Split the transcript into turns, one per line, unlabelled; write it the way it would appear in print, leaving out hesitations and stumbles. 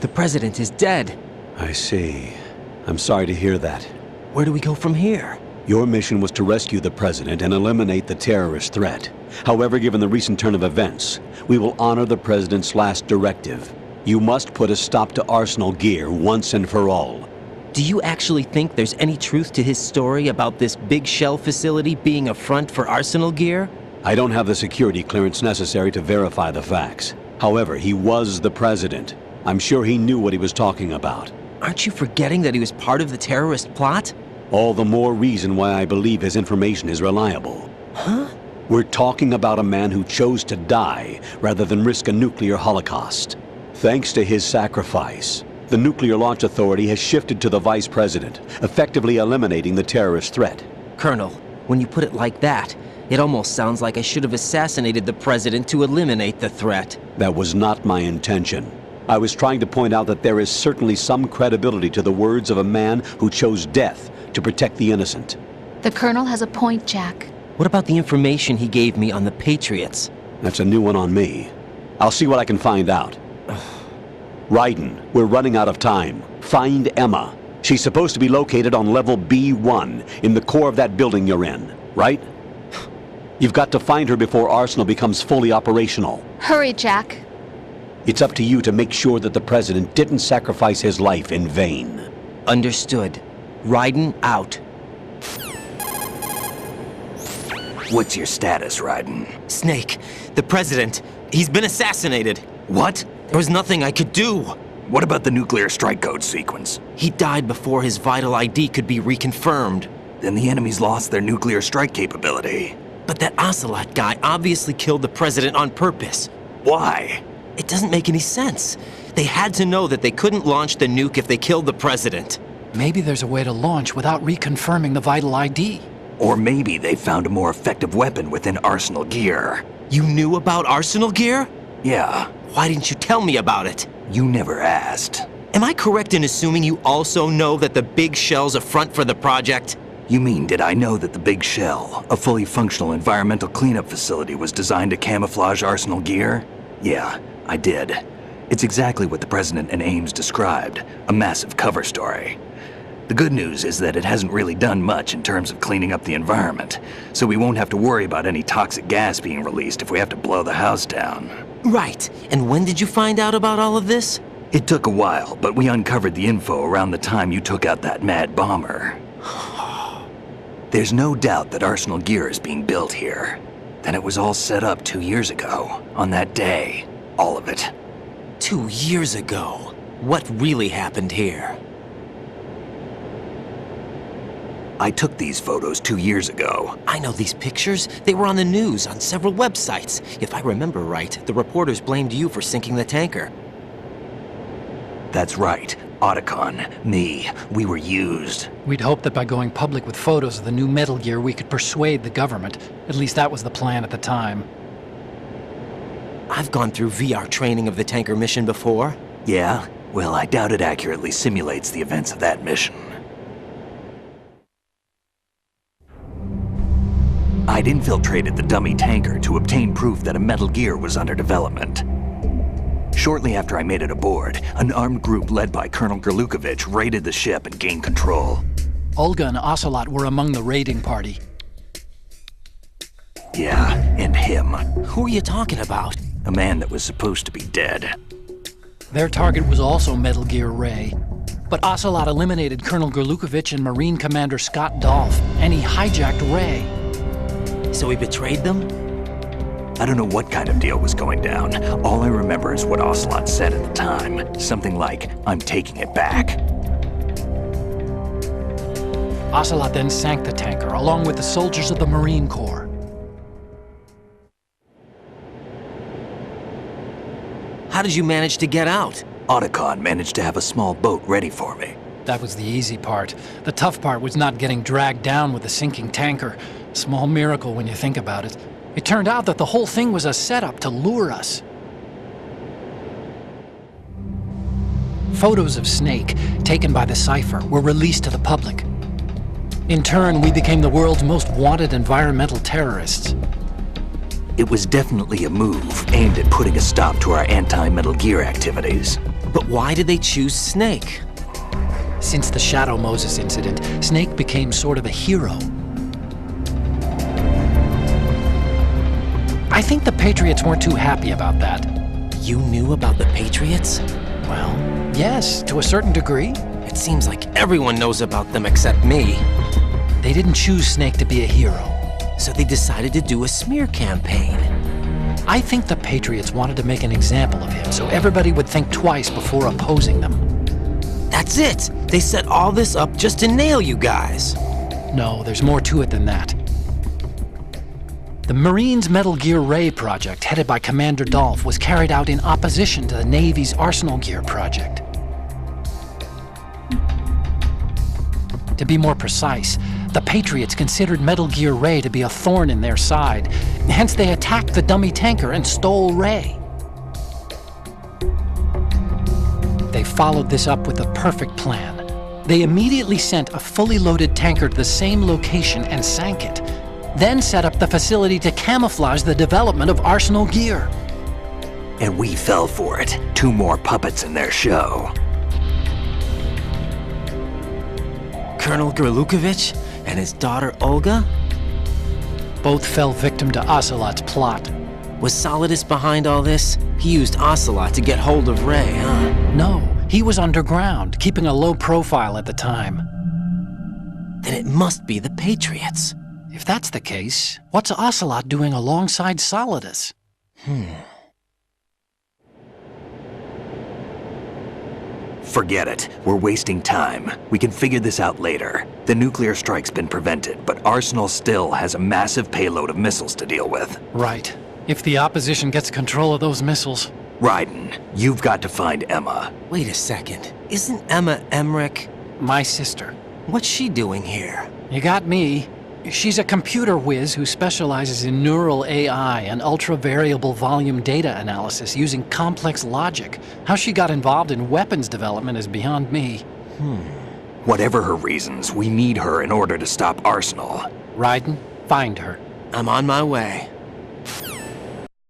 The president is dead.
I see. I'm sorry to hear that.
Where do we go from here?
Your mission was to rescue the president and eliminate the terrorist threat. However, given the recent turn of events, we will honor the president's last directive. You must put a stop to Arsenal Gear once and for all.
Do you actually think there's any truth to his story about this big shell facility being a front for Arsenal Gear?
I don't have the security clearance necessary to verify the facts. However, he was the president. I'm sure he knew what he was talking about.
Aren't you forgetting that he was part of the terrorist plot?
All the more reason why I believe his information is reliable.
Huh?
We're talking about a man who chose to die rather than risk a nuclear holocaust. Thanks to his sacrifice, the Nuclear Launch Authority has shifted to the vice president, effectively eliminating the terrorist threat.
Colonel, when you put it like that, it almost sounds like I should have assassinated the president to eliminate the threat.
That was not my intention. I was trying to point out that there is certainly some credibility to the words of a man who chose death to protect the innocent.
The Colonel has a point, Jack.
What about the information he gave me on the Patriots?
That's a new one on me. I'll see what I can find out. Raiden, we're running out of time. Find Emma. She's supposed to be located on level B1, in the core of that building you're in, right? You've got to find her before Arsenal becomes fully operational.
Hurry, Jack.
It's up to you to make sure that the president didn't sacrifice his life in vain.
Understood. Raiden out.
What's your status, Raiden?
Snake, the president, he's been assassinated.
What?
There was nothing I could do.
What about the nuclear strike code sequence?
He died before his vital ID could be reconfirmed.
Then the enemy's lost their nuclear strike capability.
But that Ocelot guy obviously killed the president on purpose.
Why?
It doesn't make any sense. They had to know that they couldn't launch the nuke if they killed the president.
Maybe there's a way to launch without reconfirming the vital ID.
Or maybe they found a more effective weapon within Arsenal Gear.
You knew about Arsenal Gear?
Yeah.
Why didn't you tell me about it?
You never asked.
Am I correct in assuming you also know that the big shell's a front for the project?
You mean, did I know that the Big Shell, a fully functional environmental cleanup facility, was designed to camouflage Arsenal Gear? Yeah, I did. It's exactly what the President and Ames described, a massive cover story. The good news is that it hasn't really done much in terms of cleaning up the environment, so we won't have to worry about any toxic gas being released if we have to blow the house down.
Right. And when did you find out about all of this?
It took a while, but we uncovered the info around the time you took out that mad bomber. There's no doubt that Arsenal Gear is being built here. Then it was all set up 2 years ago, on that day. All of it.
2 years ago? What really happened here?
I took these photos 2 years ago.
I know these pictures. They were on the news, on several websites. If I remember right, the reporters blamed you for sinking the tanker.
That's right. Otacon, me, we were used.
We'd hoped that by going public with photos of the new Metal Gear, we could persuade the government. At least that was the plan at the time.
I've gone through VR training of the tanker mission before.
Yeah? Well, I doubt it accurately simulates the events of that mission. I'd infiltrated the dummy tanker to obtain proof that a Metal Gear was under development. Shortly after I made it aboard, an armed group led by Colonel Gerlukovich raided the ship and gained control.
Olga and Ocelot were among the raiding party.
Yeah, and him.
Who are you talking about?
A man that was supposed to be dead.
Their target was also Metal Gear Ray. But Ocelot eliminated Colonel Gerlukovich and Marine Commander Scott Dolph, and he hijacked Ray.
So he betrayed them?
I don't know what kind of deal was going down. All I remember is what Ocelot said at the time. Something like, "I'm taking it back."
Ocelot then sank the tanker, along with the soldiers of the Marine Corps.
How did you manage to get out?
Otacon managed to have a small boat ready for me.
That was the easy part. The tough part was not getting dragged down with the sinking tanker. Small miracle when you think about it. It turned out that the whole thing was a setup to lure us. Photos of Snake, taken by the Cypher, were released to the public. In turn, we became the world's most wanted environmental terrorists.
It was definitely a move aimed at putting a stop to our anti-Metal Gear activities.
But why did they choose Snake?
Since the Shadow Moses incident, Snake became sort of a hero. I think the Patriots weren't too happy about that.
You knew about the Patriots?
Well, yes, to a certain degree.
It seems like everyone knows about them except me.
They didn't choose Snake to be a hero.
So they decided to do a smear campaign.
I think the Patriots wanted to make an example of him so everybody would think twice before opposing them.
That's it! They set all this up just to nail you guys.
No, there's more to it than that. The Marines' Metal Gear Ray project, headed by Commander Dolph, was carried out in opposition to the Navy's Arsenal Gear project. To be more precise, the Patriots considered Metal Gear Ray to be a thorn in their side. Hence, they attacked the dummy tanker and stole Ray. They followed this up with a perfect plan. They immediately sent a fully loaded tanker to the same location and sank it, then set up the facility to camouflage the development of Arsenal Gear.
And we fell for it. 2 more puppets in their show.
Colonel Gerlukovich and his daughter Olga?
Both fell victim to Ocelot's plot.
Was Solidus behind all this? He used Ocelot to get hold of Ray, huh?
No, he was underground, keeping a low profile at the time.
Then it must be the Patriots.
If that's the case, what's Ocelot doing alongside Solidus?
Forget it. We're wasting time. We can figure this out later. The nuclear strike's been prevented, but Arsenal still has a massive payload of missiles to deal with.
Right. If the opposition gets control of those missiles...
Raiden, you've got to find Emma.
Wait a second. Isn't Emma Emmerich?
My sister.
What's she doing here?
You got me. She's a computer whiz who specializes in neural AI and ultra-variable volume data analysis using complex logic. How she got involved in weapons development is beyond me.
Whatever her reasons, we need her in order to stop Arsenal.
Raiden, find her.
I'm on my way.